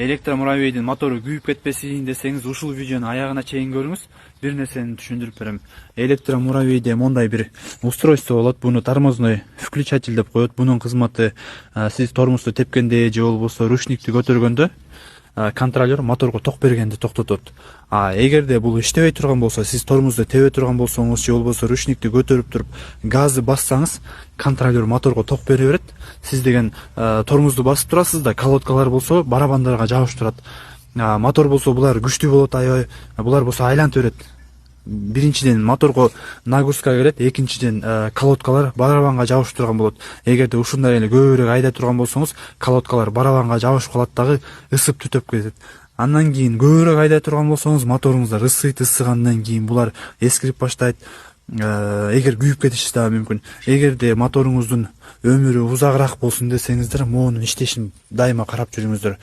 Электромуравейдин мотору күйүп кетпесин десеңиз, ушул видеону аягына чейин көрүңүз. Бир нерсени түшүндүрүп берем. Электромуравейде мондай бир устройство болот. Буну тормозной включатель деп коет. Бунун кызматы сиз тормозду тепкенде же болбосо ручникти көтөргөндө контролер моторго ток бергенде токтотот. Эгерде бул иштебей турган болсо, сиз тормозду тебе турган болсоңуз же болбосо ручникти көтөрүп туруп газды бассаңыз, контролер моторго ток бере берет. Сиз деген тормозду басып турасыз да, колодкалар болсо барабандарга жабыштырат. Мотор болсо булар күчтүү болот, аябай. Булар болсо айлантып берет. Биринчиден моторго нагрузка келет, экинчиден колодкалар барабанга жабышып турган болот. Эгерде ушундай эле көбүрөөк айдай турган болсоңуз, колодкалар барабанга жабышып калат дагы, ысып түтөп кетет. Андан кийин көбүрөөк айдай турган болсоңуз, моторуңуздар ысыйт, ысыгандан кийин булар эскирип баштайт. Эгер күйүп кетиши дагы мүмкүн. Эгерде моторуңуздун өмүрү узагыраак болсун десеңиздер, моунун иштешин дайыма карап жүрүңүздөр.